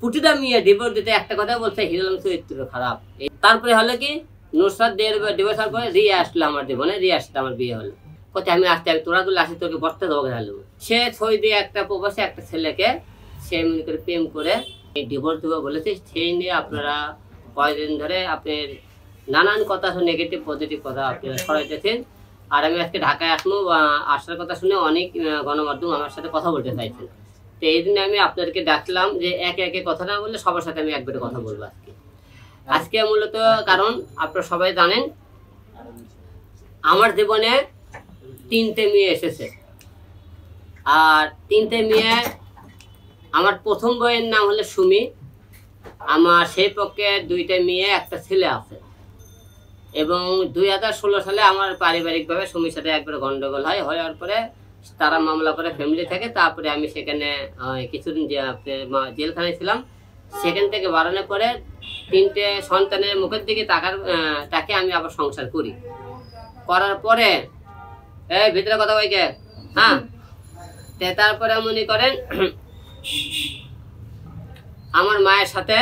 প্রতিটা মেয়ে ডিভোর্স দিতে একটা কথা বলছে হিরো আলম চরিত্র খারাপ। তারপরে হলো কি নুসরাত ডিভোর্স হওয়ার পরে রিয়া আসলো আমার জীবনে, রিয়ার সাথে আমার বিয়ে হলো। কোথায় আমি আসতে তোরা তুলে আসি তোকে বসতে দেবো গেলো। সে ছয় দিয়ে একটা প্রবাসে একটা ছেলেকে সে মনে করে প্রেম করে ডিভোর্স দেবো বলেছে। সেই নিয়ে আপনারা কয়েকদিন ধরে আপনার নানান কথা নেগেটিভ পজিটিভ কথা আপনারা ছড়াইতেছেন। আর আমি আজকে ঢাকায় আসবো, আসার কথা শুনে অনেক গণমাধ্যম আমার সাথে কথা বলতে চাইছেন। তো এই জন্য আমি আপনাদেরকে ডাকলাম যে একে একে কথা না বললে সবার সাথে আমি একবারে কথা বলবো আজকে মূলত কারণ আপনারা সবাই জানেন আমার জীবনে 3টে মেয়ে এসেছে। আর 3টে মেয়ে, আমার প্রথম বইয়ের নাম হলো সুমি। আমার সেই পক্ষে 2টে মেয়ে একটা ছেলে আছে। এবং 2016 সালে আমার পারিবারিকভাবে সুমির সাথে একবার গন্ডগোল হয়। হওয়ার পরে তারা মামলা করে ফ্যামিলি থেকে, তারপরে আমি সেখানে কিছুদিন জেলখানায় ছিলাম। সেখান থেকে বাড়ানোর পরে 3টে সন্তানের মুখের দিকে তাকে আমি আবার সংসার করি। করার পরে এই ভিতরে কথা বইকে হ্যাঁ, তারপরে মনে করেন আমার মায়ের সাথে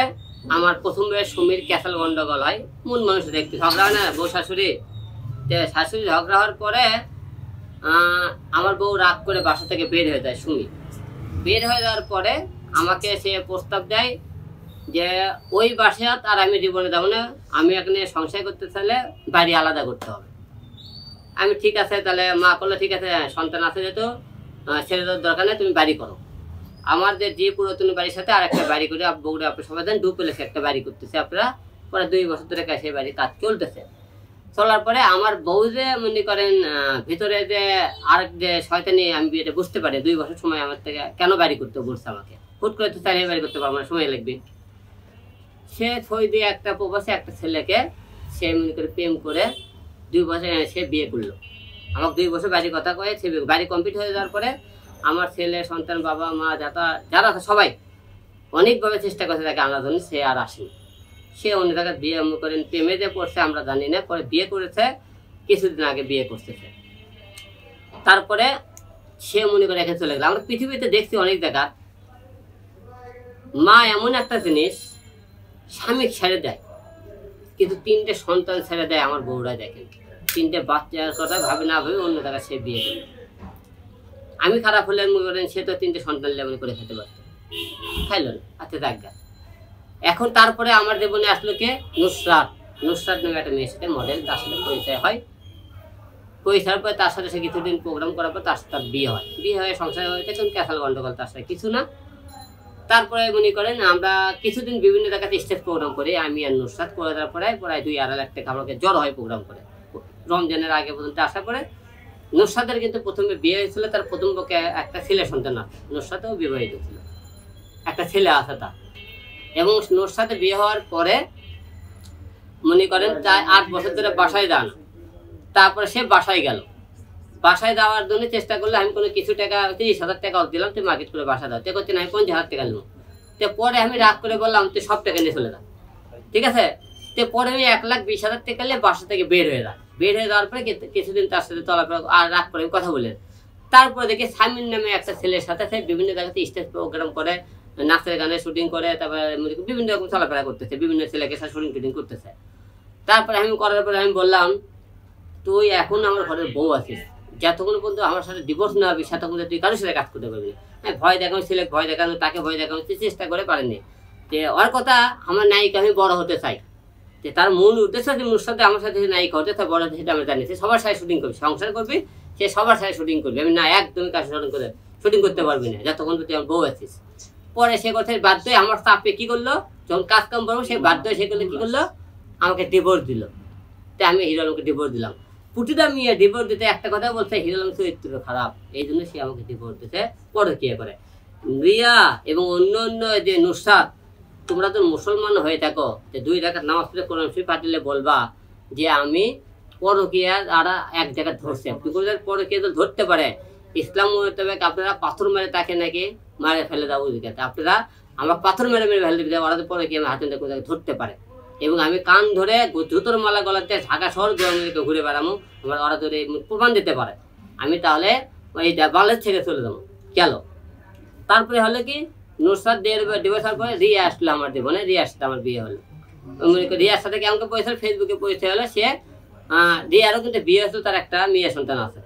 আমার প্রথম বয়স সুমির ক্যাসাল গন্ডগোল হয়। মন মানুষ দেখতে ঝগড়া হয় না বউ শাশুড়ি। শাশুড়ি ঝগড়া হওয়ার পরে আমার বউ রাগ করে বাসা থেকে বের হয়ে যায়। সুমি বের হয়ে যাওয়ার পরে আমাকে সে প্রস্তাব দেয় যে ওই বাসায় আর আমি জীবনে যাবো না, আমি এখানে সংসার করতে চাইলে বাড়ি আলাদা করতে হবে। আমি ঠিক আছে, তাহলে মা করলো ঠিক আছে, সন্তান আছে যেহেতু ছেড়ে দেওয়ার দরকার নেই, তুমি বাড়ি করো। আমাদের যে পুরাতন বাড়ির সাথে আর একটা বাড়ি করে বউরা আপনি সবাই দেন ডুপ্লেক্স একটা বাড়ি করতেছে আপনারা। পরে 2 বছর ধরে সেই বাড়ির কাজ চলতেছে। চলার পরে আমার বউ যে মনে করেন ভিতরে যে আরেক যে শয়তানি, আমি এটা বুঝতে পারি 2 বছর সময় আমার থেকে কেন বাড়ি করতে বলছে আমাকে। হুট করে তো চাইলে বাড়ি করতে পারবো না, সময় লাগবে। সে ছয় দিয়ে একটা প্রবাসে একটা ছেলেকে সে মনে করে প্রেম করে 2 বছর সে বিয়ে করলো। আমাকে 2 বছর বাড়ির কথা কয়ে সে বাড়ি কমপ্লিট হয়ে যাওয়ার পরে আমার ছেলে সন্তান বাবা মা যারা আছে সবাই অনেকভাবে চেষ্টা করছে তাকে আনার জন্য, সে আর আসেনি। সে অন্য জায়গায় বিয়ে করেন প্রেমে যে পড়ছে আমরা জানি না। পরে বিয়ে করেছে, কিছুদিন আগে বিয়ে করতেছে। তারপরে সে মনে করে রেখে চলে গেল। আমরা পৃথিবীতে দেখছি অনেক জায়গা মা এমন একটা জিনিস, স্বামী ছেড়ে দেয় কিন্তু 3টে সন্তান ছেড়ে দেয়। আমার বউরা দেখেন 3টে বাচ্চার কথা ভাবে না ভাবে অন্য জায়গায় সে বিয়ে করে। আমি খারাপ হলে মনে করেন সে তো 3টে সন্তান লেভেল করে খেতে পারত, খাইল না। আচ্ছা দেখা এখন তারপরে আমার জীবনে আসলো কে নুসরাত। নুসরাত নামে একটা মেয়ের সাথে মডেল, তার সাথে পরিচয় হয়। পরিচয়ের পরে তার সাথে সে কিছুদিন প্রোগ্রাম করার পর তার সাথে বিয়ে হয়। বিয়ে হয়ে সংসার হয়েছে, কিন্তু ক্যাসাল গন্ডগোল তার সাথে কিছু না। তারপরে মনে করেন আমরা কিছুদিন বিভিন্ন জায়গাতে স্টেজ প্রোগ্রাম করি আমি আর নুসরাত। করে দেওয়ার পরে প্রায় 2-2.5 লাখ টাকা আমাকে জড়ো হয় প্রোগ্রাম করে। রমজানের আগে পর্যন্ত আসা করে নুসরাতের কিন্তু প্রথমে বিয়ে হয়েছিল, তার প্রথম পক্ষে একটা ছেলে সন্তান আছে। নুসরাতেও বিবাহিত ছিল, একটা ছেলে আছে তার। এবং নুসরাতের বিয়ে হওয়ার পরে মনে করেন প্রায় 8 বছর ধরে বাসায় যান। তারপরে সে বাসায় গেল। বাসায় যাওয়ার জন্য চেষ্টা করলে আমি কোনো কিছু টাকা 30,000 টাকা দিলাম, তুই মার্কেট করে বাসা দাও। তে করতে না, আমি 50,000 টাকা নিলাম। তো পরে আমি রাগ করে বললাম তুই সব টাকা নিয়ে চলে যা, ঠিক আছে। তো পরে আমি 1,20,000 টাকা নিয়ে বাসা থেকে বের হয়ে যায়। বের হয়ে যাওয়ার পরে কিছুদিন তার সাথে চলাফেরা আর রাগ করে কথা বলে। তারপরে দেখি সামিন নামে একটা ছেলের সাথে সে বিভিন্ন জায়গাতে স্টেজ প্রোগ্রাম করে, নাচের গানের শুটিং করে, তারপরে বিভিন্ন রকম চলাফেরা করতেছে, বিভিন্ন ছেলেকে সাথে শুটিং করতেছে। তারপরে আমি করার পরে আমি বললাম তুই এখন আমার ঘরের বউ আছিস, যতক্ষণ পর্যন্ত আমার সাথে ডিভোর্স না হবে ততক্ষণ তুই কারোর সাথে কাজ করতে পারবি। হ্যাঁ, ভয় দেখানো ছেলে, ভয় দেখানো তাকে, ভয় দেখানো চেষ্টা করে পারেনি। যে ওর কথা আমার নায়িকা আমি বড় হতে চাই, যে তার মূল উদ্দেশ্য যে মোর সাথে আমার সাথে নায়িকা হতে, তার বড় সেটা আমি জানি। সে সবার সাথে শুটিং করবি, সংসার করবি, সে সবার সাথে শুটিং করবি। আমি না, একদমই কাজ শুটিং করতে পারবি না যতক্ষণ তুই আমার বউ আছিস। পরে সে কথায় বাধ্য হয়ে আমার চাপে কি করলো, যখন কাজ কাম করবো সে বাধ্য হয়ে সে করলে কি করলো, আমাকে ডিভোর্স দিল। তাই আমি হিরো আলমকে ডিভোর্স দিলাম। প্রতিটা মেয়ে ডিভোর্স দিতে একটা কথা বলছে হিরো আলম চরিত্র খারাপ, এই জন্য সে আমাকে ডিভোর্স দিতে পরকীয়া করে। রিয়া এবং অন্য অন্য যে নুসরাত, তোমরা তো মুসলমান হয়ে থাকো, যে 2 রাকাত নামাজ পড়ে কোরআন শরীফ পাঠিয়ে বলবা যে আমি পরকীয়া আর এক জায়গায় ধরছে। পরকীয়া তো ধরতে পারে, ইসলাম মোতাবেক আপনারা পাথর মেরে তাকে নাকি মারে ফেলে দাও। আপনারা আমার পাথর মেরে মেরে ফেলে দেবে, ওরা তো পরকীয়া হাতে ধরতে পারে। এবং আমি কান ধরে জুতোর মালা গলাতে ঢাকা শহর ঘুরে বেড়াবো, আমার ওরা ধরে প্রমাণ দিতে পারে। আমি তাহলে ওই বাংলাদেশ থেকে চলে যাবো গেল। তারপরে হলো কি নুসরাত ডিভোর্স হওয়ার পরে রিয়া আসলো আমার জীবনে, রিয়ার সাথে আমার বিয়ে হলো। রিয়ার সাথে কেমন পরিচয়, ফেসবুকে পরিচয় হলো। সে রিয়ারও কিন্তু বিয়ে হয়েছিল, তার একটা মেয়ে সন্তান আছে।